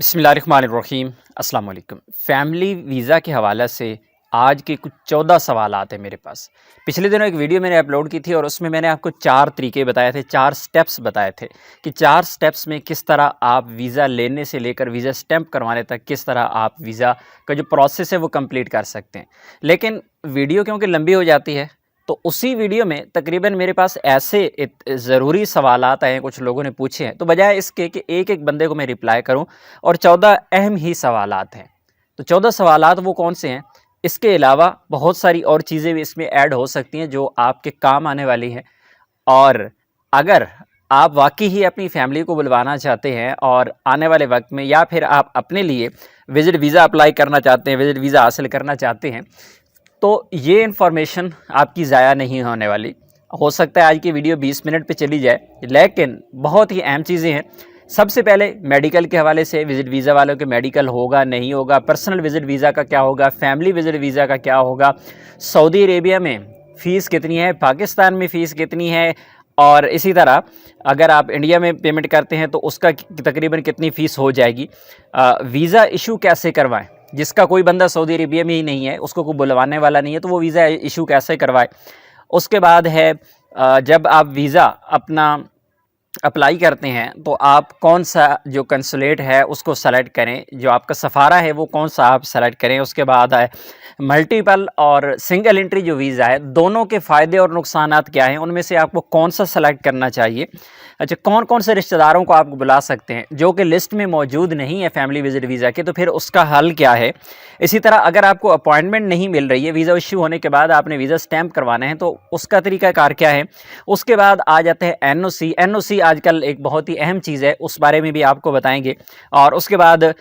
बिस्मिल्लाहिर्रहमानिर्रहीम अस्सलाम वालेकुम। फ़ैमिली वीज़ा के हवाले से आज के कुछ 14 सवालात हैं मेरे पास। पिछले दिनों एक वीडियो मैंने अपलोड की थी और उसमें मैंने आपको 4 तरीके बताए थे, 4 स्टेप्स बताए थे कि 4 स्टेप्स में किस तरह आप वीज़ा लेने से लेकर वीज़ा स्टैंप करवाने तक किस तरह आप वीज़ा का जो प्रोसेस है वो कंप्लीट कर सकते हैं। लेकिन वीडियो क्योंकि लंबी हो जाती है, तो उसी वीडियो में तकरीबन मेरे पास ऐसे ज़रूरी सवालात आए हैं, कुछ लोगों ने पूछे हैं, तो बजाय इसके कि एक-एक बंदे को मैं रिप्लाई करूं और 14 अहम ही सवालात हैं। तो 14 सवालात वो कौन से हैं? इसके अलावा बहुत सारी और चीज़ें भी इसमें ऐड हो सकती हैं जो आपके काम आने वाली हैं। और अगर आप वाक़ई ही अपनी फैमिली को बुलवाना चाहते हैं और आने वाले वक्त में, या फिर आप अपने लिए विज़िट वीज़ा अप्लाई करना चाहते हैं, विज़िट वीज़ा हासिल करना चाहते हैं, तो ये इन्फॉर्मेशन आपकी ज़ाया नहीं होने वाली। हो सकता है आज की वीडियो 20 मिनट पे चली जाए, लेकिन बहुत ही अहम चीज़ें हैं। सबसे पहले मेडिकल के हवाले से, विज़िट वीज़ा वालों के मेडिकल होगा नहीं होगा, पर्सनल विज़िट वीज़ा का क्या होगा, फैमिली विज़िट वीज़ा का क्या होगा, सऊदी अरेबिया में फ़ीस कितनी है, पाकिस्तान में फ़ीस कितनी है, और इसी तरह अगर आप इंडिया में पेमेंट करते हैं तो उसका तकरीबन कितनी फ़ीस हो जाएगी। वीज़ा इशू कैसे करवाएं, जिसका कोई बंदा सऊदी अरेबिया में ही नहीं है, उसको कोई बुलवाने वाला नहीं है, तो वो वीज़ा इशू कैसे करवाए। उसके बाद है जब आप वीज़ा अपना अप्लाई करते हैं तो आप कौन सा जो कंसुलेट है उसको सेलेक्ट करें, जो आपका सफ़ारा है वो कौन सा आप सेलेक्ट करें। उसके बाद है मल्टीपल और सिंगल एंट्री जो वीज़ा है, दोनों के फ़ायदे और नुकसानात क्या हैं, उनमें से आपको कौन सा सेलेक्ट करना चाहिए। अच्छा, कौन कौन से रिश्तेदारों को आप बुला सकते हैं जो कि लिस्ट में मौजूद नहीं है फैमिली विज़िट वीज़ा के, तो फिर उसका हल क्या है। इसी तरह अगर आपको अपॉइंटमेंट नहीं मिल रही है, वीज़ा इश्यू होने के बाद आपने वीज़ा स्टैंप करवाना है, तो उसका तरीक़ाकार क्या है। उसके बाद आ जाते हैं एनओसी। एनओसी आजकल एक बहुत ही अहम चीज़ है, उस बारे में भी आपको बताएंगे। और उसके बाद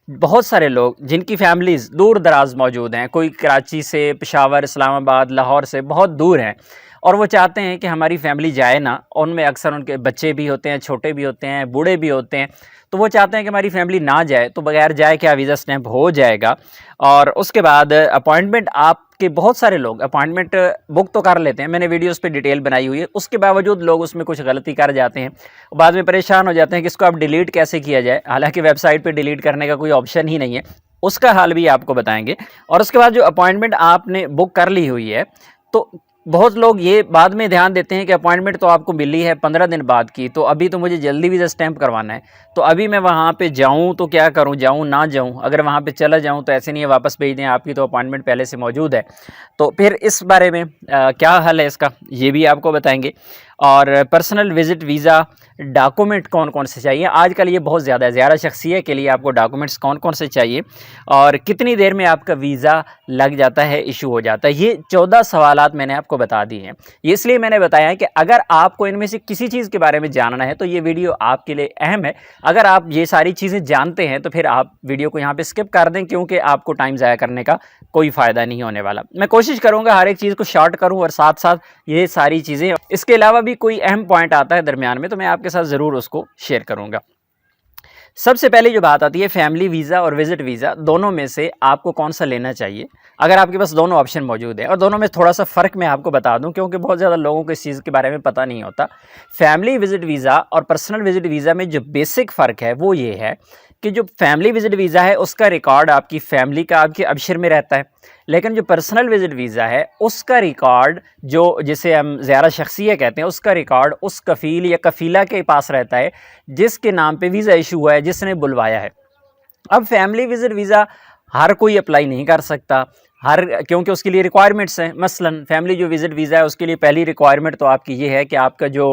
बहुत सारे लोग जिनकी फैमिलीज़ दूर दराज मौजूद हैं, कोई कराची से, पेशावर, इस्लामाबाद, लाहौर से बहुत दूर हैं, और वो चाहते हैं कि हमारी फैमिली जाए ना। उनमें अक्सर उनके बच्चे भी होते हैं, छोटे भी होते हैं, बूढ़े भी होते हैं, तो वो चाहते हैं कि हमारी फैमिली ना जाए, तो बगैर जाए क्या वीज़ा स्टैंप हो जाएगा। और उसके बाद अपॉइंटमेंट, आपके बहुत सारे लोग अपॉइंटमेंट बुक तो कर लेते हैं, मैंने वीडियोस पे डिटेल बनाई हुई है, उसके बावजूद लोग उसमें कुछ गलती कर जाते हैं, बाद में परेशान हो जाते हैं कि इसको आप डिलीट कैसे किया जाए, हालांकि वेबसाइट पे डिलीट करने का कोई ऑप्शन ही नहीं है। उसका हाल भी आपको बताएंगे। और उसके बाद जो अपॉइंटमेंट आपने बुक कर ली हुई है, तो बहुत लोग ये बाद में ध्यान देते हैं कि अपॉइंटमेंट तो आपको मिली है 15 दिन बाद की, तो अभी तो मुझे जल्दी वीज़ा स्टैंप करवाना है, तो अभी मैं वहाँ पे जाऊँ तो क्या करूँ, जाऊँ ना जाऊँ। अगर वहाँ पे चला जाऊँ तो ऐसे नहीं है वापस भेज दें, आपकी तो अपॉइंटमेंट पहले से मौजूद है। तो फिर इस बारे में क्या हल है इसका, ये भी आपको बताएंगे। और पर्सनल विज़िट वीज़ा डॉक्यूमेंट कौन कौन से चाहिए, आजकल ये बहुत ज़्यादा है, ज़ियारा शख्सियत के लिए आपको डॉक्यूमेंट्स कौन कौन से चाहिए, और कितनी देर में आपका वीज़ा लग जाता है, इशू हो जाता है। ये 14 सवालात मैंने आपको बता दिए हैं। ये इसलिए मैंने बताया है कि अगर आपको इनमें से किसी चीज़ के बारे में जानना है तो ये वीडियो आपके लिए अहम है। अगर आप ये सारी चीज़ें जानते हैं तो फिर आप वीडियो को यहाँ पे स्किप कर दें, क्योंकि आपको टाइम ज़ाया करने का कोई फ़ायदा नहीं होने वाला। मैं कोशिश करूँगा हर एक चीज़ को शॉर्ट करूँ और साथ साथ ये सारी चीज़ें, इसके अलावा भी कोई अहम पॉइंट आता है दरमियान में तो मैं आपके साथ ज़रूर उसको शेयर करूँगा। सबसे पहले जो बात आती है फैमिली वीज़ा और विज़िट वीज़ा, दोनों में से आपको कौन सा लेना चाहिए। अगर आपके पास दोनों ऑप्शन मौजूद है, और दोनों में थोड़ा सा फ़र्क मैं आपको बता दूं क्योंकि बहुत ज़्यादा लोगों को इस चीज़ के बारे में पता नहीं होता। फैमिली विज़िट वीज़ा और पर्सनल विज़िट वीज़ा में जो बेसिक फ़र्क है वो ये है कि जो फैमिली विज़िट वीज़ा है उसका रिकॉर्ड आपकी फैमिली का आपके अबशर में रहता है, लेकिन जो पर्सनल विज़िट वीज़ा है उसका रिकॉर्ड, जो जिसे हम ज़ियारा शख्सियत कहते हैं, उसका रिकॉर्ड उस कफ़ील या कफ़ीला के पास रहता है जिसके नाम पे वीज़ा इशू हुआ है, जिसने बुलवाया है। अब फैमिली विज़िट वीज़ा हर कोई अप्लाई नहीं कर सकता, क्योंकि उसके लिए रिक्वायरमेंट्स हैं। मसलन फैमिली जो विज़िट वीज़ा है उसके लिए पहली रिक्वायरमेंट तो आपकी ये है कि आपका जो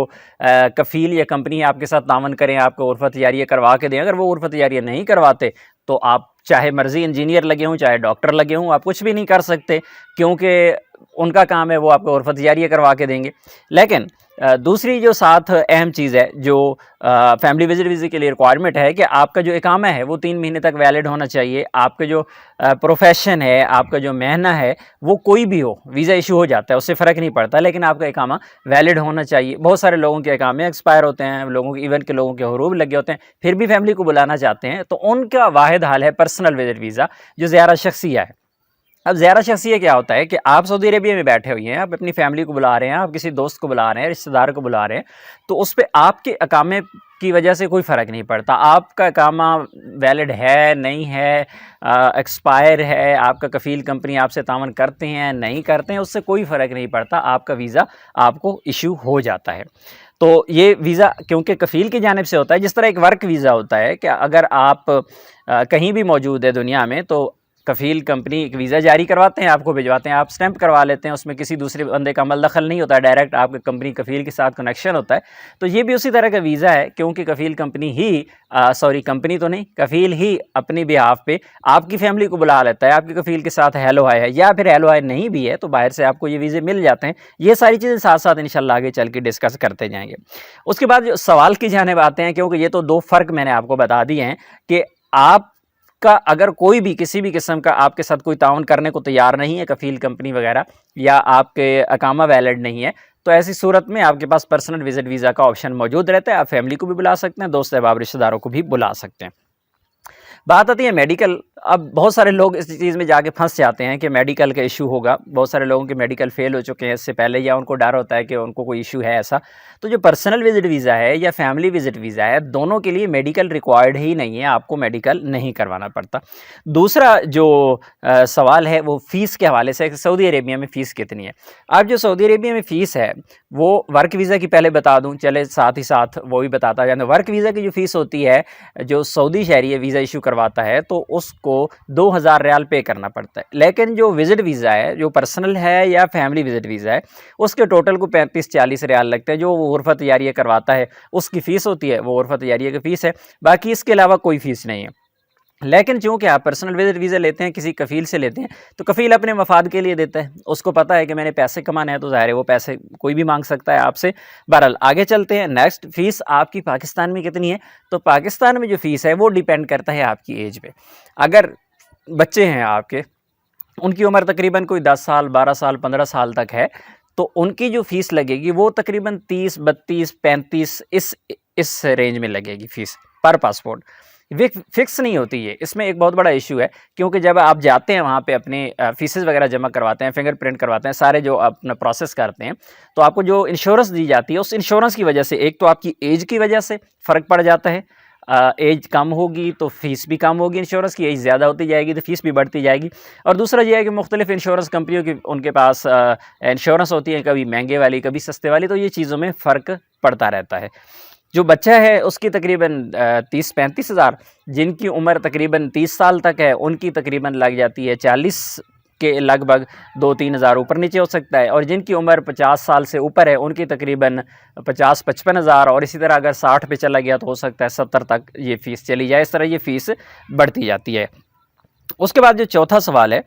कफ़ील या कंपनी आपके साथ तावन करें, आपको उर्फ़त जारिया करवा के दें। अगर वो उर्फ़त जारिया नहीं करवाते तो आप चाहे मर्जी इंजीनियर लगे हों, चाहे डॉक्टर लगे हों, आप कुछ भी नहीं कर सकते, क्योंकि उनका काम है वो आपको उर्फ़त जारिया करवा के देंगे। लेकिन दूसरी जो साथ अहम चीज़ है जो फैमिली विज़िट वीज़ा के लिए रिक्वायरमेंट है कि आपका जो इकामा है वो 3 महीने तक वैलिड होना चाहिए। आपका जो प्रोफेशन है, आपका जो महना है, वो कोई भी हो, वीज़ा इशू हो जाता है, उससे फ़र्क नहीं पड़ता, लेकिन आपका इकामा वैलिड होना चाहिए। बहुत सारे लोगों के इकामे एक्सपायर होते हैं, लोगों के इवन के लोगों के हुरूब लगे होते हैं, फिर भी फैमिली को बुलाना चाहते हैं, तो उनका वाहिद हाल है पर्सनल विज़िट वीज़ा जो ज़ियारा शख्सिया है। अब ज़ियारा शख्सियत क्या होता है कि आप सऊदी अरेबिया में बैठे हुए हैं, आप अपनी फैमिली को बुला रहे हैं, आप किसी दोस्त को बुला रहे हैं, रिश्तेदार को बुला रहे हैं, तो उस पे आपके अकामे की वजह से कोई फ़र्क नहीं पड़ता। आपका इकामा वैलिड है, नहीं है, एक्सपायर है, आपका कफ़ील कंपनी आपसे तावन करते हैं, नहीं करते हैं, उससे कोई फ़र्क नहीं पड़ता, आपका वीज़ा आपको इशू हो जाता है। तो ये वीज़ा क्योंकि कफ़ील की जानिब से होता है, जिस तरह एक वर्क वीज़ा होता है कि अगर आप कहीं भी मौजूद है दुनिया में, तो कफ़ील कंपनी एक वीज़ा जारी करवाते हैं, आपको भिजवाते हैं, आप स्टैंप करवा लेते हैं, उसमें किसी दूसरे बंदे का अमल दखल नहीं होता है, डायरेक्ट आपके कंपनी कफ़ील के साथ कनेक्शन होता है। तो ये भी उसी तरह का वीज़ा है, क्योंकि कफ़ील कंपनी ही कंपनी तो नहीं, कफ़ील ही अपनी बिहाफ पे आपकी फ़ैमिली को बुला लेता है, आपके कफ़ील के साथ हेलो हाय है, या फिर हेलो हाय नहीं भी है तो बाहर से आपको ये वीज़े मिल जाते हैं। ये सारी चीज़ें साथ साथ इंशाल्लाह आगे चल के डिस्कस करते जाएंगे। उसके बाद जो सवाल की जानिब आते हैं, क्योंकि ये तो 2 फ़र्क मैंने आपको बता दिए हैं कि आप का अगर कोई भी किसी भी किस्म का आपके साथ कोई ताउन करने को तैयार नहीं है, कफ़ील कंपनी वगैरह, या आपके अकामा वैलिड नहीं है, तो ऐसी सूरत में आपके पास पर्सनल विजिट वीज़ा का ऑप्शन मौजूद रहता है। आप फैमिली को भी बुला सकते हैं, दोस्त अहबाब रिश्तेदारों को भी बुला सकते हैं। बात आती है मेडिकल। अब बहुत सारे लोग इस चीज़ में जाके फंस जाते हैं कि मेडिकल का इशू होगा। बहुत सारे लोगों के मेडिकल फेल हो चुके हैं इससे पहले, या उनको डर होता है कि उनको कोई इशू है ऐसा। तो जो पर्सनल विजिट वीज़ा है या फैमिली विजिट वीज़ा है, दोनों के लिए मेडिकल रिक्वायर्ड ही नहीं है, आपको मेडिकल नहीं करवाना पड़ता। दूसरा जो सवाल है वो फ़ीस के हवाले से, सऊदी अरेबिया में फ़ीस कितनी है। अब जो सऊदी अरेबिया में फ़ीस है वो वर्क वीज़ा की पहले बता दूँ, चले साथ ही साथ वो भी बताता जाए। वर्क वीज़ा की जो फ़ीस होती है, जो सऊदी शहरी वीज़ा इशू करवाता है तो उसको 2000 रियाल पे करना पड़ता है। लेकिन जो विजिट वीज़ा है, जो पर्सनल है या फैमिली विजिट वीज़ा है, उसके टोटल को 35-40 रियाल लगते हैं। जो वो उर्फ़ा तैयारिया करवाता है उसकी फ़ीस होती है, वो उर्फ़ा तैयारिया की फ़ीस है, बाकी इसके अलावा कोई फ़ीस नहीं है। लेकिन चूँकि आप पर्सनल विजिट वीज़ा लेते हैं, किसी कफ़ील से लेते हैं, तो कफ़ील अपने मफ़ाद के लिए देता है। उसको पता है कि मैंने पैसे कमाने हैं, तो ज़ाहिर है वो पैसे कोई भी मांग सकता है आपसे। बहरहाल आगे चलते हैं। नेक्स्ट, फ़ीस आपकी पाकिस्तान में कितनी है? तो पाकिस्तान में जो फ़ीस है वो डिपेंड करता है आपकी एज पे। अगर बच्चे हैं आपके, उनकी उम्र तकरीबन कोई 10 साल, 12 साल, 15 साल तक है, तो उनकी जो फ़ीस लगेगी वो तकरीबन 30, 32, 35 इस रेंज में लगेगी फ़ीस पर पासपोर्ट। फिक्स नहीं होती है। इसमें एक बहुत बड़ा इशू है, क्योंकि जब आप जाते हैं वहाँ पे अपने फीसेस वगैरह जमा करवाते हैं, फिंगरप्रिंट करवाते हैं, सारे जो अपना प्रोसेस करते हैं, तो आपको जो इंश्योरेंस दी जाती है, उस इंश्योरेंस की वजह से एक तो आपकी एज की वजह से फ़र्क पड़ जाता है। एज कम होगी तो फ़ीस भी कम होगी, इंश्योरेंस की एज ज़्यादा होती जाएगी तो फ़ीस भी बढ़ती जाएगी। और दूसरा ये है कि मुख्तलिफ इंश्योरेंस कंपनियों की उनके पास इंश्योरेंस होती है, कभी महंगे वाली, कभी सस्ते वाली, तो ये चीज़ों में फ़र्क पड़ता रहता है। जो बच्चा है उसकी तकरीबन 30-35 हज़ार, जिनकी उम्र तकरीबन 30 साल तक है उनकी तकरीबन लग जाती है 40 के लगभग, 2-3 हज़ार ऊपर नीचे हो सकता है। और जिनकी उम्र 50 साल से ऊपर है उनकी तकरीबन 50-55 हज़ार, और इसी तरह अगर 60 पे चला गया तो हो सकता है 70 तक ये फ़ीस चली जाए। इस तरह ये फ़ीस बढ़ती जाती है। उसके बाद जो चौथा सवाल है,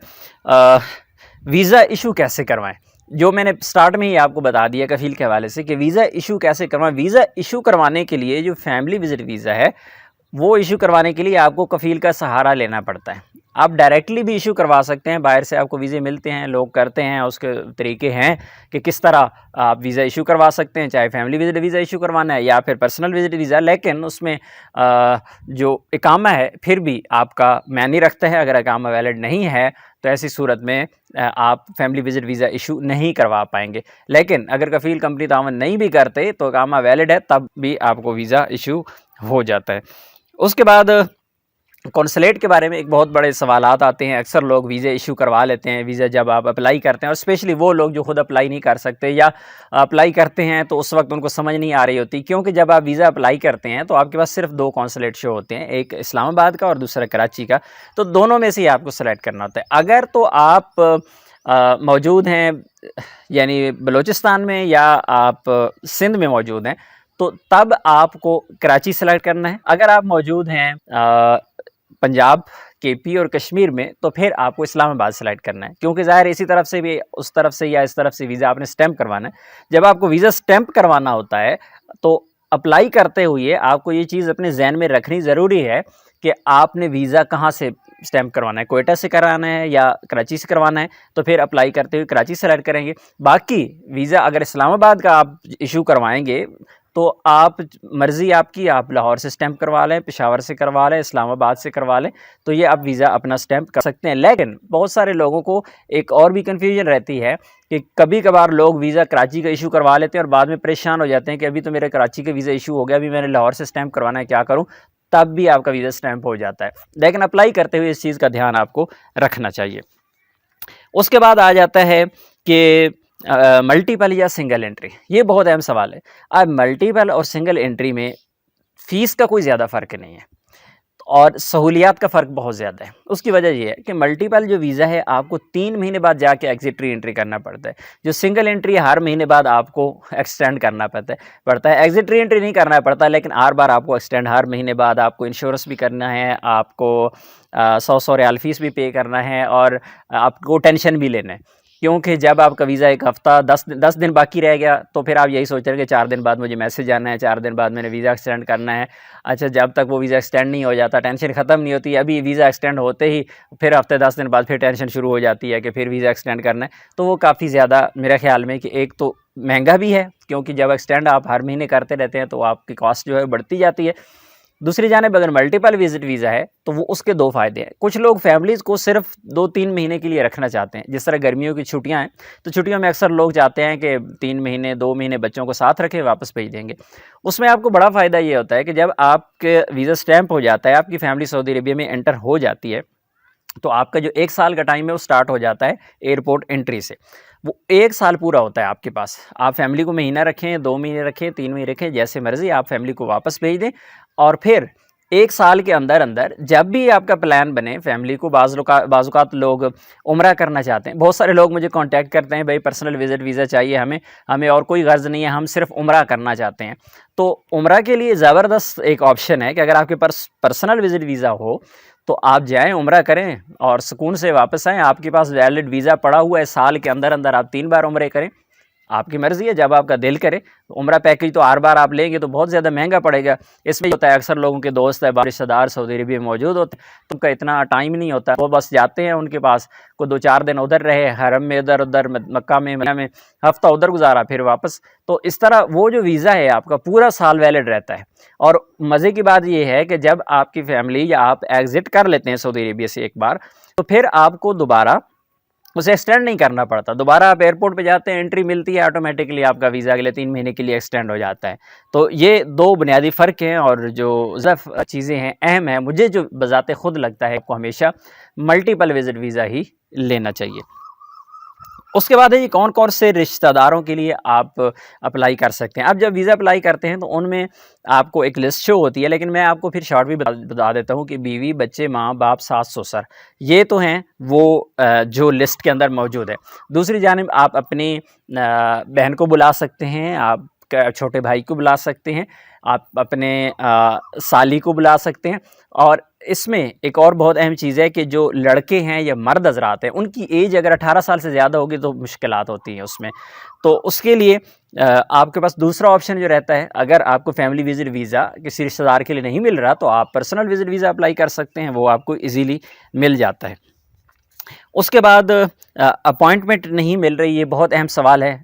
वीज़ा इशू कैसे करवाएं। जो मैंने स्टार्ट में ही आपको बता दिया कफ़ील के हवाले से कि वीज़ा इशू कैसे करवाएं। वीज़ा इशू करवाने के लिए जो फैमिली विजिट वीज़ा है वो इशू करवाने के लिए आपको कफ़ील का सहारा लेना पड़ता है। आप डायरेक्टली भी इशू करवा सकते हैं, बाहर से आपको वीज़े मिलते हैं, लोग करते हैं, उसके तरीके हैं कि किस तरह आप वीज़ा इशू करवा सकते हैं, चाहे फैमिली विजिट वीज़ा इशू करवाना है या फिर पर्सनल विजिट वीज़ा। लेकिन उसमें जो इकामा है फिर भी आपका मायने रखता है। अगर इकामा वैलिड नहीं है तो ऐसी सूरत में आप फैमिली विजिट वीज़ा इशू नहीं करवा पाएंगे। लेकिन अगर कफ़ील कंपनी तावन नहीं भी करते तो इकामा वैलिड है, तब भी आपको वीज़ा इशू हो जाता है। उसके बाद कौंसलेट के बारे में एक बहुत बड़े सवालात आते हैं। अक्सर लोग वीज़े इशू करवा लेते हैं, वीज़ा जब आप अप्लाई करते हैं, और स्पेशली वो लोग जो खुद अप्लाई नहीं कर सकते या अप्लाई करते हैं तो उस वक्त उनको समझ नहीं आ रही होती। क्योंकि जब आप वीज़ा अप्लाई करते हैं तो आपके पास सिर्फ 2 कौंसलेट शो होते हैं, एक इस्लामाबाद का और दूसरा कराची का। तो दोनों में से ही आपको सेलेक्ट करना होता है। अगर तो आप मौजूद हैं यानी बलूचिस्तान में या आप सिंध में मौजूद हैं, तो तब आपको कराची सेलेक्ट करना है। अगर आप मौजूद हैं पंजाब, केपी और कश्मीर में, तो फिर आपको इस्लामाबाद सेलेक्ट करना है। क्योंकि ज़ाहिर इसी तरफ से भी, उस तरफ से या इस तरफ से वीज़ा आपने स्टैंप करवाना है। जब आपको वीज़ा स्टैंप करवाना होता है तो अप्लाई करते हुए आपको ये चीज़ अपने जहन में रखनी ज़रूरी है कि आपने वीज़ा कहाँ से स्टैंप करवाना है, कोयटा से कराना है या कराची से करवाना है। तो फिर अप्लाई करते हुए कराची सेलेक्ट करेंगे। बाकी वीज़ा अगर इस्लामाबाद का आप इशू करवाएंगे तो आप मर्ज़ी आपकी, आप लाहौर से स्टैंप करवा लें, पेशावर से करवा लें, इस्लामाबाद से करवा लें, तो ये आप वीज़ा अपना स्टैंप कर सकते हैं। लेकिन बहुत सारे लोगों को एक और भी कन्फ्यूजन रहती है कि कभी कभार लोग वीज़ा कराची का इशू करवा लेते हैं और बाद में परेशान हो जाते हैं कि अभी तो मेरे कराची का वीज़ा इशू हो गया, अभी मैंने लाहौर से स्टैंप करवाना है, क्या करूं? तब भी आपका वीज़ा स्टैंप हो जाता है। लेकिन अप्लाई करते हुए इस चीज़ का ध्यान आपको रखना चाहिए। उसके बाद आ जाता है कि मल्टीपल या सिंगल एंट्री। ये बहुत अहम सवाल है। अब मल्टीपल और सिंगल एंट्री में फ़ीस का कोई ज़्यादा फ़र्क नहीं है और सहूलियात का फ़र्क बहुत ज़्यादा है। उसकी वजह ये है कि मल्टीपल जो वीज़ा है आपको 3 महीने बाद जाके एग्ज़िट री एंट्री करना पड़ता है। जो सिंगल एंट्री हर महीने बाद आपको एक्सटेंड करना पड़ता है। एग्ज़िट री एंट्री नहीं करना पड़ता, लेकिन हर बार आपको एक्सटेंड, हर महीने बाद आपको इंश्योरेंस भी करना है, आपको 100 रियाल फ़ीस भी पे करना है और आपको टेंशन भी लेना है। क्योंकि जब आपका वीज़ा 1 हफ़्ता 10 दिन बाकी रह गया तो फिर आप यही सोच रहे हैं कि 4 दिन बाद मुझे मैसेज आना है, 4 दिन बाद मैंने वीज़ा एक्सटेंड करना है। अच्छा, जब तक वो वीज़ा एक्सटेंड नहीं हो जाता टेंशन ख़त्म नहीं होती। अभी वीज़ा एक्सटेंड होते ही फिर हफ़्ते 10 दिन बाद फिर टेंशन शुरू हो जाती है कि फिर वीज़ा एक्सटेंड करना है। तो वो काफ़ी ज़्यादा मेरे ख़्याल में कि एक तो महंगा भी है, क्योंकि जब एक्सटेंड आप हर महीने करते रहते हैं तो आपकी कॉस्ट जो है बढ़ती जाती है। दूसरी जानिब अगर मल्टीपल विजिट वीज़ा है तो वो उसके 2 फ़ायदे हैं। कुछ लोग फैमिलीज़ को सिर्फ 2-3 महीने के लिए रखना चाहते हैं। जिस तरह गर्मियों की छुट्टियां हैं, तो छुट्टियों में अक्सर लोग चाहते हैं कि 3 महीने 2 महीने बच्चों को साथ रखें, वापस भेज देंगे। उसमें आपको बड़ा फ़ायदा ये होता है कि जब आपके वीज़ा स्टैंप हो जाता है, आपकी फैमिली सऊदी अरेबिया में एंटर हो जाती है, तो आपका जो 1 साल का टाइम है वो स्टार्ट हो जाता है एयरपोर्ट एंट्री से। वो 1 साल पूरा होता है आपके पास। आप फैमिली को महीना रखें, 2 महीने रखें, 3 महीने रखें, जैसे मर्ज़ी आप फैमिली को वापस भेज दें। और फिर 1 साल के अंदर जब भी आपका प्लान बने फैमिली को, बाज़-औक़ात लोग उम्रा करना चाहते हैं। बहुत सारे लोग मुझे कॉन्टैक्ट करते हैं, भाई पर्सनल विज़िट वीज़ा चाहिए हमें और कोई गर्ज़ नहीं है, हम सिर्फ उम्रा करना चाहते हैं। तो उम्रा के लिए ज़बरदस्त एक ऑप्शन है कि अगर आपके पास पर्सनल विज़िट वीज़ा हो तो आप जाएँ, उम्रा करें और सुकून से वापस आएँ। आपके पास वैलिड वीज़ा पड़ा हुआ है, साल के अंदर आप 3 बार उम्रे करें। आपकी मर्ज़ी है, जब आपका दिल करे। उम्रा पैकेज तो हर बार आप लेंगे तो बहुत ज़्यादा महंगा पड़ेगा। इसमें होता है अक्सर लोगों के दोस्त है, रिश्तेदार सऊदी अरबिया में मौजूद होते हैं, तो उनका इतना टाइम नहीं होता, वो बस जाते हैं, उनके पास को 2-4 दिन उधर रहे, हरम में इधर-उधर, मक्का में, मदीना में, हफ़्ता उधर गुजारा, फिर वापस। तो इस तरह वो जो वीज़ा है आपका पूरा साल वैलिड रहता है। और मज़े की बात ये है कि जब आपकी फैमिली या आप एग्ज़िट कर लेते हैं सऊदी अरबिया से एक बार, तो फिर आपको दोबारा उसे एक्सटेंड नहीं करना पड़ता। दोबारा आप एयरपोर्ट पे जाते हैं, एंट्री मिलती है, ऑटोमेटिकली आपका वीज़ा अगले 3 महीने के लिए एक्सटेंड हो जाता है। तो ये 2 बुनियादी फ़र्क हैं और जो चीज़ें हैं, अहम हैं। मुझे जो बज़ाते खुद लगता है, आपको हमेशा मल्टीपल विज़िट वीज़ा ही लेना चाहिए। उसके बाद है ये कौन-कौन से रिश्तेदारों के लिए आप अप्लाई कर सकते हैं। आप जब वीज़ा अप्लाई करते हैं तो उनमें आपको एक लिस्ट शो होती है, लेकिन मैं आपको फिर शॉर्ट भी बता देता हूँ कि बीवी, बच्चे, माँ-बाप, सास-ससुर, ये तो हैं वो जो लिस्ट के अंदर मौजूद है। दूसरी जानिब आप अपनी बहन को बुला सकते हैं, आप छोटे भाई को बुला सकते हैं, आप अपने साली को बुला सकते हैं। और इसमें एक और बहुत अहम चीज़ है कि जो लड़के हैं या मर्द हज़रात हैं, उनकी एज अगर 18 साल से ज़्यादा होगी तो मुश्किलात होती हैं उसमें। तो उसके लिए आपके पास दूसरा ऑप्शन जो रहता है, अगर आपको फैमिली विज़िट वीज़ा किसी रिश्तेदार के लिए नहीं मिल रहा तो आप पर्सनल विज़िट वीज़ा अप्लाई कर सकते हैं, वो आपको ईज़िली मिल जाता है। उसके बाद अपॉइंटमेंट नहीं मिल रही, ये बहुत अहम सवाल है,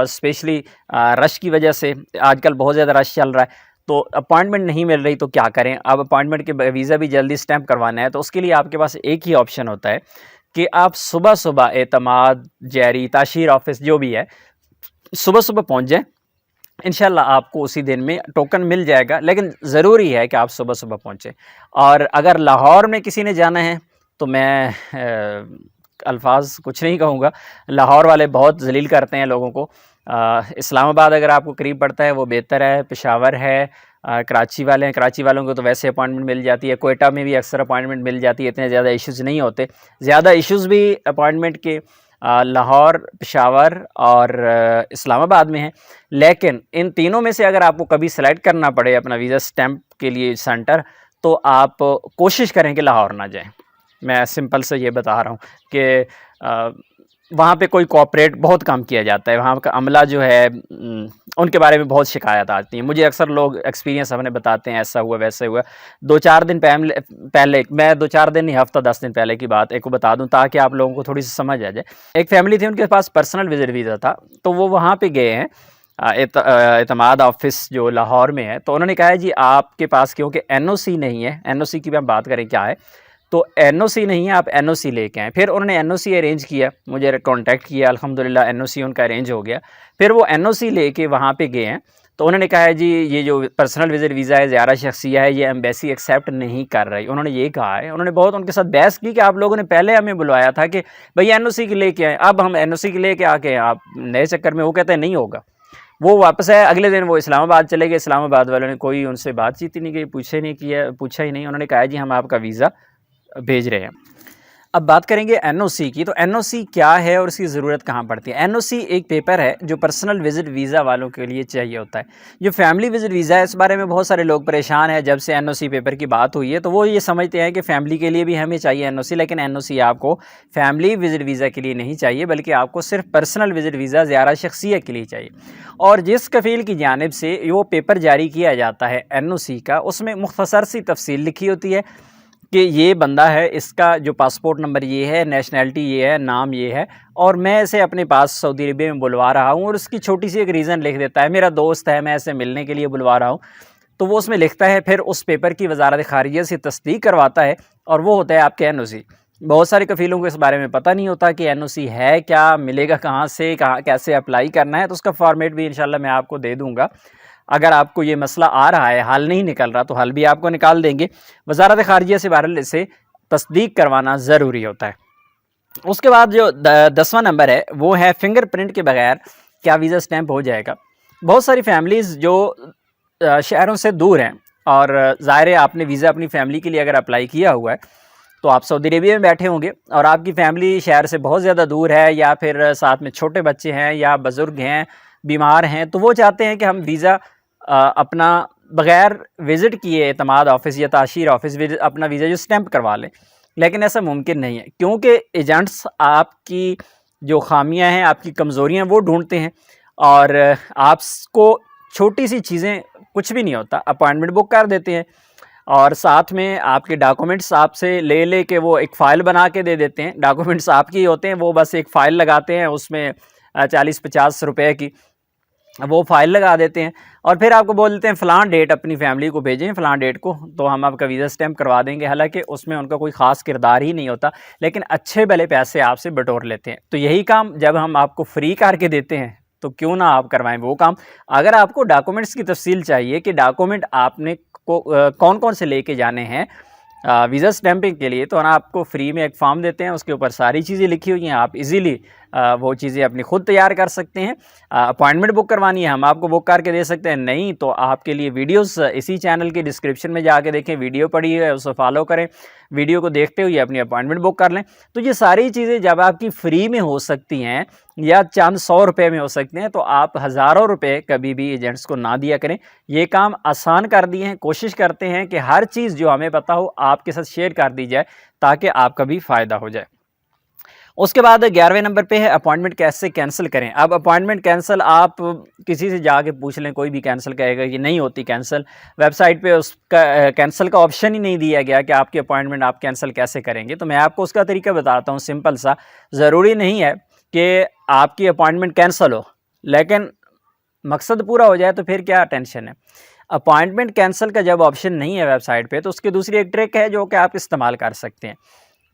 स्पेशली रश की वजह से। आजकल बहुत ज़्यादा रश चल रहा है, तो अपॉइंटमेंट नहीं मिल रही तो क्या करें? अब अपॉइंटमेंट के वीज़ा भी जल्दी स्टैंप करवाना है, तो उसके लिए आपके पास एक ही ऑप्शन होता है कि आप सुबह-सुबह एतमाद, जैरी, ताशीर ऑफ़िस जो भी है, सुबह-सुबह पहुँच जाएँ। इंशाल्लाह आपको उसी दिन में टोकन मिल जाएगा, लेकिन ज़रूरी है कि आप सुबह-सुबह पहुँचें। और अगर लाहौर में किसी ने जाना है तो मैं अल्फ़ाज़ कुछ नहीं कहूँगा, लाहौर वाले बहुत ज़लील करते हैं लोगों को। इस्लामाबाद अगर आपको करीब पड़ता है वो बेहतर है, पेशावर है, कराची वाले हैं, कराची वालों को तो वैसे अपॉइंटमेंट मिल जाती है, कोयटा में भी अक्सर अपॉइंटमेंट मिल जाती है, इतने ज़्यादा इश्यूज़ नहीं होते। ज़्यादा इश्यूज़ भी अपॉइंटमेंट के लाहौर, पेशावर और इस्लामाबाद में हैं। लेकिन इन तीनों में से अगर आपको कभी सेलेक्ट करना पड़े अपना वीज़ा स्टैंप के लिए सेंटर, तो आप कोशिश करें कि लाहौर ना जाएँ। मैं सिंपल से ये बता रहा हूँ कि वहाँ पे कोई कोऑपरेट बहुत कम किया जाता है। वहाँ का अमला जो है उनके बारे में बहुत शिकायत आती है। मुझे अक्सर लोग एक्सपीरियंस अपने बताते हैं, ऐसा हुआ, वैसे हुआ। 2-4 दिन पहले मैं 2-4 दिन नहीं, हफ़्ता 10 दिन पहले की बात एक को बता दूँ ताकि आप लोगों को थोड़ी-सी समझ आ जाए। एक फैमिली थी, उनके पास पर्सनल विज़िट वीज़ा था, तो वो वहाँ पे गए हैं एतमाद ऑफिस जो लाहौर में है, तो उन्होंने कहा है जी आपके पास क्योंकि एनओसी नहीं है, एनओसी की भी हम बात करें क्या है, तो एनओसी नहीं है, आप एनओसी लेके आएँ। फिर उन्होंने एनओसी अरेंज किया, मुझे कॉन्टैक्ट किया, अल्हम्दुलिल्लाह एनओसी उनका अरेंज हो गया। फिर वो एनओसी लेके वहाँ पे गए हैं, तो उन्होंने कहा है जी ये जो पर्सनल विजिट वीज़ा है, ज़ियारा शख्सिया है, ये एम्बेसी एक्सेप्ट नहीं कर रही। उन्होंने ये कहा है, उन्होंने बहुत उनके साथ बहस की कि आप लोगों ने पहले हमें बुलवाया था कि भई एनओसी की लेके आएँ, अब हम एनओसी की लेके आके आप नए चक्कर में, वो कहते हैं नहीं होगा। वो वापस आए, अगले दिन वो इस्लामाबाद चले गए, इस्लामाबाद वालों ने कोई उनसे बातचीत ही नहीं की, पूछा ही नहीं। उन्होंने कहा जी हम आपका वीज़ा भेज रहे हैं। अब बात करेंगे एनओसी की, तो एनओसी क्या है और उसकी ज़रूरत कहाँ पड़ती है। एनओसी एक पेपर है जो पर्सनल विजिट वीज़ा वालों के लिए चाहिए होता है। जो फैमिली विजिट वीज़ा है, इस बारे में बहुत सारे लोग परेशान हैं। जब से एनओसी पेपर की बात हुई है तो वो ये समझते हैं कि फ़ैमिली के लिए भी हमें चाहिए एनओसी, लेकिन एनओसी आपको फैमिली विजिट वीज़ा के लिए नहीं चाहिए, बल्कि आपको सिर्फ पर्सनल विजिट वीज़ा ज़ियारा शख्सियत के लिए चाहिए। और जिस कफ़ील की जानिब से वो पेपर जारी किया जाता है एनओसी का, उसमें मुख्तसर सी तफसील लिखी होती है कि ये बंदा है, इसका जो पासपोर्ट नंबर ये है, नेशनैलिटी ये है, नाम ये है, और मैं इसे अपने पास सऊदी अरबिया में बुलवा रहा हूँ। और उसकी छोटी सी एक रीज़न लिख देता है, मेरा दोस्त है, मैं इसे मिलने के लिए बुलवा रहा हूँ, तो वो उसमें लिखता है। फिर उस पेपर की वजारत खारिजिया से तस्दीक करवाता है, और वो होता है आपके एनओसी। बहुत सारे कफ़ीलों को इस बारे में पता नहीं होता कि एनओसी है क्या, मिलेगा कहाँ से, कहाँ कैसे अप्लाई करना है। तो उसका फॉर्मेट भी इंशाल्लाह मैं आपको दे दूँगा। अगर आपको ये मसला आ रहा है, हल नहीं निकल रहा, तो हल भी आपको निकाल देंगे। वज़ारत ख़ारिजिया से तस्दीक करवाना ज़रूरी होता है। उसके बाद जो 10वां नंबर है वो है फिंगरप्रिंट के बगैर क्या वीज़ा स्टैंप हो जाएगा। बहुत सारी फैमिलीज़ जो शहरों से दूर हैं, और ज़ाहिर है आपने वीज़ा अपनी फ़ैमिली के लिए अगर अप्लाई किया हुआ है, तो आप सऊदी अरेबिया में बैठे होंगे और आपकी फ़ैमिली शहर से बहुत ज़्यादा दूर है, या फिर साथ में छोटे बच्चे हैं या बुज़ुर्ग हैं, बीमार हैं, तो वो चाहते हैं कि हम वीज़ा अपना बग़ैर विज़िट किए एतमाद ऑफ़िस या ताशीर ऑफ़िस अपना वीज़ा जो स्टैंप करवा लें। लेकिन ऐसा मुमकिन नहीं है, क्योंकि एजेंट्स आपकी जो ख़ामियाँ हैं, आपकी कमज़ोरियाँ वो ढूँढते हैं, और आपको छोटी सी चीज़ें, कुछ भी नहीं होता, अपॉइंटमेंट बुक कर देते हैं, और साथ में आपके डॉक्यूमेंट्स आपसे ले के वो एक फ़ाइल बना के दे देते हैं। डॉक्यूमेंट्स आपके ही होते हैं, वो बस एक फ़ाइल लगाते हैं, उसमें 40-50 रुपए की वो फ़ाइल लगा देते हैं, और फिर आपको बोल देते हैं फ़लाँ डेट अपनी फ़ैमिली को भेजें, फ़लाँ डेट को, तो हम आपका वीज़ा स्टैंप करवा देंगे। हालांकि उसमें उनका कोई ख़ास किरदार ही नहीं होता, लेकिन अच्छे भले पैसे आपसे बटोर लेते हैं। तो यही काम जब हम आपको फ्री करके देते हैं, तो क्यों ना आप करवाएं वो काम। अगर आपको डॉक्यूमेंट्स की तफसील चाहिए कि डॉक्यूमेंट आपने को कौन कौन से लेके जाने हैं वीज़ा स्टैंपिंग के लिए, तो ना आपको फ्री में एक फॉर्म देते हैं, उसके ऊपर सारी चीज़ें लिखी हुई हैं, आप इजीली वो चीज़ें अपनी खुद तैयार कर सकते हैं। अपॉइंटमेंट बुक करवानी है, हम आपको बुक करके दे सकते हैं, नहीं तो आपके लिए वीडियोस इसी चैनल के डिस्क्रिप्शन में जाके देखें, वीडियो पड़ी है, उसे फॉलो करें, वीडियो को देखते हुए अपनी अपॉइंटमेंट बुक कर लें। तो ये सारी चीज़ें जब आपकी फ्री में हो सकती हैं या चंद 100 रुपये में हो सकते हैं, तो आप हज़ारों रुपये कभी भी एजेंट्स को ना दिया करें। ये काम आसान कर दिए हैं, कोशिश करते हैं कि हर चीज़ जो हमें पता हो आपके साथ शेयर कर दी जाए, ताकि आपका भी फ़ायदा हो जाए। उसके बाद 11वें नंबर पे है अपॉइंटमेंट कैसे कैंसिल करें। अब अपॉइंटमेंट कैंसिल आप किसी से जाके पूछ लें, कोई भी कैंसिल कहेगा कि नहीं होती कैंसिल। वेबसाइट पे उसका कैंसिल का ऑप्शन ही नहीं दिया गया कि आपकी अपॉइंटमेंट आप कैंसिल कैसे करेंगे। तो मैं आपको उसका तरीका बताता हूँ, सिंपल सा। ज़रूरी नहीं है कि आपकी अपॉइंटमेंट कैंसिल हो, लेकिन मकसद पूरा हो जाए तो फिर क्या टेंशन है। अपॉइंटमेंट कैंसिल का जब ऑप्शन नहीं है वेबसाइट पे, तो उसकी दूसरी एक ट्रिक है जो कि आप इस्तेमाल कर सकते हैं।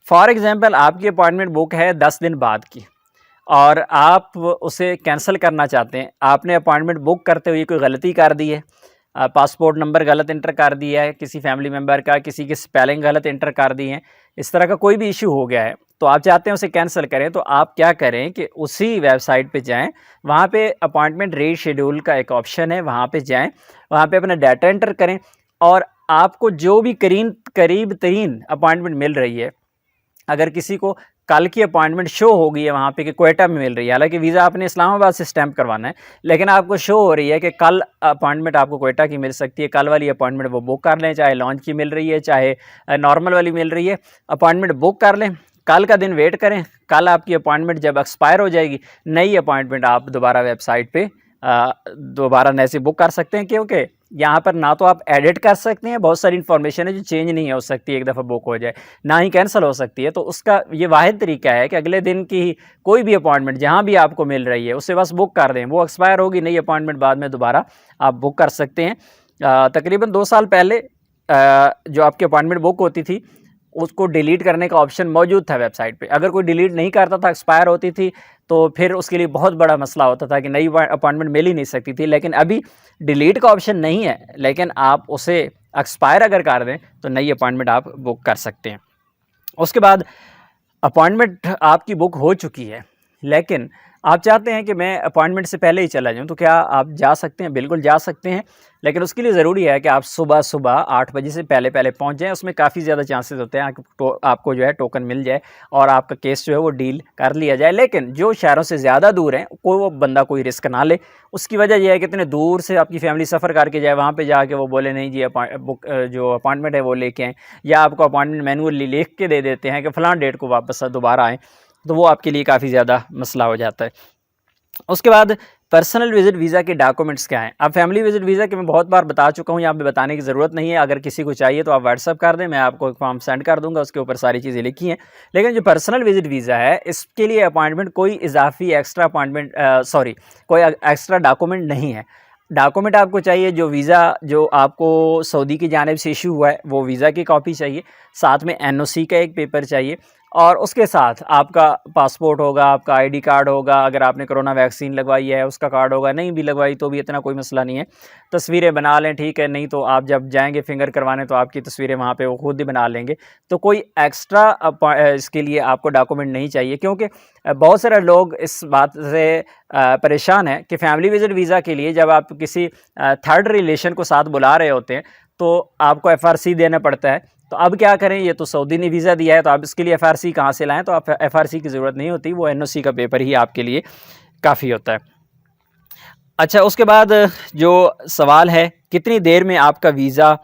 फॉर एग्ज़ाम्पल आपकी अपॉइंटमेंट बुक है 10 दिन बाद की, और आप उसे कैंसिल करना चाहते हैं। आपने अपॉइंटमेंट बुक करते हुए कोई गलती कर दी है, पासपोर्ट नंबर गलत इंटर कर दिया है किसी फैमिली मेम्बर का, किसी की स्पेलिंग गलत इंटर कर दी है, इस तरह का कोई भी इशू हो गया है, तो आप चाहते हैं उसे कैंसिल करें। तो आप क्या करें कि उसी वेबसाइट पे जाएं, वहाँ पे अपॉइंटमेंट रीशेड्यूल का एक ऑप्शन है, वहाँ पे जाएं, वहाँ पे अपना डाटा एंटर करें, और आपको जो भी करीब तरीन अपॉइंटमेंट मिल रही है, अगर किसी को कल की अपॉइंटमेंट शो हो गई है वहाँ पे कि क्वेटा में मिल रही है, हालांकि वीज़ा आपने इस्लामाबाद से स्टैंप करवाना है, लेकिन आपको शो हो रही है कि कल अपॉइंटमेंट आपको क्वेटा की मिल सकती है, कल वाली अपॉइंटमेंट वो बुक कर लें, चाहे लॉन्च की मिल रही है चाहे नॉर्मल वाली मिल रही है, अपॉइंटमेंट बुक कर लें, कल का दिन वेट करें, कल आपकी अपॉइंटमेंट जब एक्सपायर हो जाएगी, नई अपॉइंटमेंट आप दोबारा वेबसाइट पर दोबारा नए से बुक कर सकते हैं, क्योंकि यहाँ पर ना तो आप एडिट कर सकते हैं, बहुत सारी इन्फॉर्मेशन है जो चेंज नहीं हो सकती एक दफ़ा बुक हो जाए, ना ही कैंसिल हो सकती है। तो उसका ये वाहिद तरीका है कि अगले दिन की कोई भी अपॉइंटमेंट जहाँ भी आपको मिल रही है उससे बस बुक कर दें, वो एक्सपायर होगी, नई अपॉइंटमेंट बाद में दोबारा आप बुक कर सकते हैं। तकरीबन 2 साल पहले जो आपकी अपॉइंटमेंट बुक होती थी उसको डिलीट करने का ऑप्शन मौजूद था वेबसाइट पे। अगर कोई डिलीट नहीं करता था, एक्सपायर होती थी, तो फिर उसके लिए बहुत बड़ा मसला होता था कि नई अपॉइंटमेंट मिल ही नहीं सकती थी। लेकिन अभी डिलीट का ऑप्शन नहीं है, लेकिन आप उसे एक्सपायर अगर कर दें तो नई अपॉइंटमेंट आप बुक कर सकते हैं। उसके बाद अपॉइंटमेंट आपकी बुक हो चुकी है, लेकिन आप चाहते हैं कि मैं अपॉइंटमेंट से पहले ही चला जाऊं, तो क्या आप जा सकते हैं? बिल्कुल जा सकते हैं, लेकिन उसके लिए ज़रूरी है कि आप सुबह 8 बजे से पहले पहुंच जाएं। उसमें काफ़ी ज़्यादा चांसेस होते हैं आपको जो है टोकन मिल जाए और आपका केस जो है वो डील कर लिया जाए। लेकिन जो शहरों से ज़्यादा दूर हैं वो बंदा कोई रिस्क ना ले। उसकी वजह यह है कि इतने दूर से आपकी फैमिली सफ़र करके जाए, वहाँ पर जाके वो बोले नहीं जी बुक जो अपॉइंटमेंट है वो लेके आएँ, या आपको अपॉइंटमेंट मैनुअली लिख के दे देते हैं कि फ़लाँ डेट को वापस दोबारा आएँ, तो वो आपके लिए काफ़ी ज़्यादा मसला हो जाता है। उसके बाद पर्सनल विजिट वीज़ा के डॉक्यूमेंट्स क्या हैं? अब फैमिली विजिट वीज़ा के मैं बहुत बार बता चुका हूँ, यहाँ पे बताने की ज़रूरत नहीं है। अगर किसी को चाहिए तो आप व्हाट्सअप कर दें, मैं आपको एक फॉर्म सेंड कर दूँगा, उसके ऊपर सारी चीज़ें लिखी हैं। लेकिन जो पर्सनल विजिट वीज़ा है, इसके लिए अपॉइंटमेंट कोई इजाफ़ी एक्स्ट्रा अपॉइंटमेंट कोई एक्स्ट्रा डॉक्यूमेंट नहीं है। डॉक्यूमेंट आपको चाहिए जो वीज़ा जो आपको सऊदी की जानिब से इशू हुआ है, वो वीज़ा की कॉपी चाहिए, साथ में एनओसी का एक पेपर चाहिए, और उसके साथ आपका पासपोर्ट होगा, आपका आईडी कार्ड होगा, अगर आपने कोरोना वैक्सीन लगवाई है उसका कार्ड होगा, नहीं भी लगवाई तो भी इतना कोई मसला नहीं है। तस्वीरें बना लें, ठीक है, नहीं तो आप जब जाएंगे फिंगर करवाने तो आपकी तस्वीरें वहाँ पे वो खुद ही बना लेंगे। तो कोई एक्स्ट्रा इसके लिए आपको डॉक्यूमेंट नहीं चाहिए, क्योंकि बहुत सारे लोग इस बात से परेशान हैं कि फैमिली विजिट वीज़ा के लिए जब आप किसी थर्ड रिलेशन को साथ बुला रहे होते हैं तो आपको एफआरसी देना पड़ता है। तो अब क्या करें, ये तो सऊदी ने वीज़ा दिया है तो आप इसके लिए एफआरसी कहाँ से लाएं? तो आप एफआरसी की ज़रूरत नहीं होती, वो एनओसी का पेपर ही आपके लिए काफ़ी होता है। अच्छा, उसके बाद जो सवाल है कितनी देर में आपका वीज़ा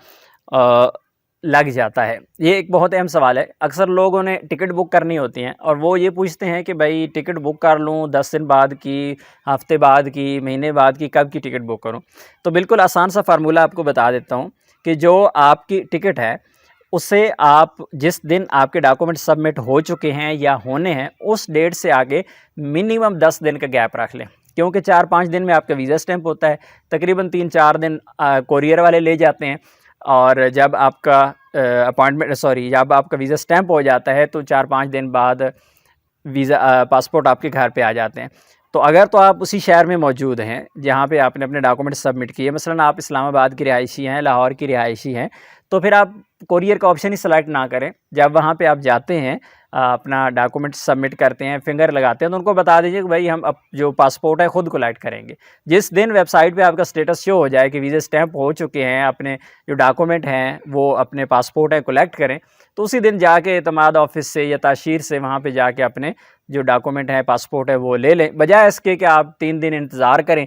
लग जाता है, ये एक बहुत अहम सवाल है। अक्सर लोगों ने टिकट बुक करनी होती हैं और वो ये पूछते हैं कि भाई टिकट बुक कर लूँ 10 दिन बाद की, हफ्ते बाद की, महीने बाद की, कब की टिकट बुक करूँ? तो बिल्कुल आसान सा फार्मूला आपको बता देता हूँ कि जो आपकी टिकट है उसे आप जिस दिन आपके डॉक्यूमेंट सबमिट हो चुके हैं या होने हैं उस डेट से आगे मिनिमम 10 दिन का गैप रख लें, क्योंकि 4-5 दिन में आपका वीज़ा स्टैंप होता है, तकरीबन 3-4 दिन कोरियर वाले ले जाते हैं, और जब आपका जब आपका वीज़ा स्टैंप हो जाता है तो 4-5 दिन बाद वीज़ा पासपोर्ट आपके घर पे आ जाते हैं। तो अगर तो आप उसी शहर में मौजूद हैं जहाँ पे आपने अपने डॉक्यूमेंट सबमिट किए, मसलन आप इस्लामाबाद की रिहायशी हैं, लाहौर की रिहायशी हैं, तो फिर आप कोरियर का ऑप्शन ही सेलेक्ट ना करें। जब वहाँ पे आप जाते हैं, अपना डॉक्यूमेंट सबमिट करते हैं, फिंगर लगाते हैं, तो उनको बता दीजिए कि भाई हम अब जो पासपोर्ट है ख़ुद कलेक्ट करेंगे। जिस दिन वेबसाइट पे आपका स्टेटस शो हो जाए कि वीज़ा स्टैंप हो चुके हैं, अपने जो डॉक्यूमेंट हैं वो अपने पासपोर्ट है कलेक्ट करें, तो उसी दिन जाके एतमाद ऑफिस से या ताशीर से वहाँ पे जाके अपने जो डॉक्यूमेंट है, पासपोर्ट है, वो ले लें, बजाय इसके कि आप 3 दिन इंतज़ार करें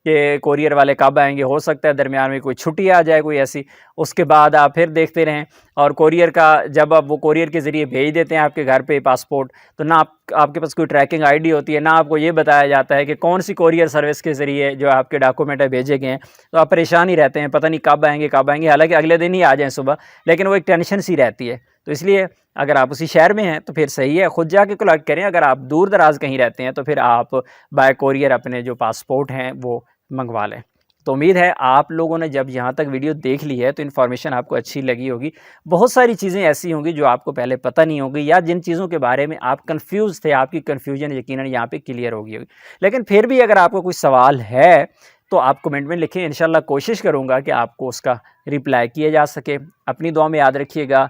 कि कोरियर वाले कब आएंगे। हो सकता है दरमियान में कोई छुट्टी आ जाए कोई ऐसी, उसके बाद आप फिर देखते रहें। और कोरियर का जब आप वो कोरियर के ज़रिए भेज देते हैं आपके घर पे पासपोर्ट, तो ना आपके पास कोई ट्रैकिंग आईडी होती है, ना आपको ये बताया जाता है कि कौन सी कोरियर सर्विस के ज़रिए जो आपके डॉक्यूमेंट है भेजे गए हैं। तो आप परेशान ही रहते हैं, पता नहीं कब आएंगे, हालांकि अगले दिन ही आ जाएँ सुबह, लेकिन वो एक टेंशन सी रहती है। तो इसलिए अगर आप उसी शहर में हैं तो फिर सही है, ख़ुद जाके कलेक्ट करें। अगर आप दूर दराज कहीं रहते हैं तो फिर आप बाय कोरियर अपने जो पासपोर्ट हैं वो मंगवा लें। तो उम्मीद है आप लोगों ने जब यहाँ तक वीडियो देख ली है तो इन्फॉर्मेशन आपको अच्छी लगी होगी। बहुत सारी चीज़ें ऐसी होंगी जो आपको पहले पता नहीं होगी, या जिन चीज़ों के बारे में आप कंफ्यूज थे, आपकी कन्फ्यूजन यकीनन यहाँ पे क्लियर होगी। लेकिन फिर भी अगर आपको कोई सवाल है तो आप कमेंट में लिखें, इंशाल्लाह कोशिश करूँगा कि आपको उसका रिप्लाई किया जा सके। अपनी दुआ में याद रखिएगा,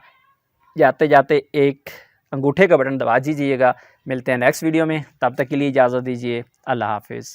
जाते जाते एक अंगूठे का बटन दबा दीजिएगा। मिलते हैं नेक्स्ट वीडियो में, तब तक के लिए इजाज़त दीजिए। अल्लाह हाफिज़।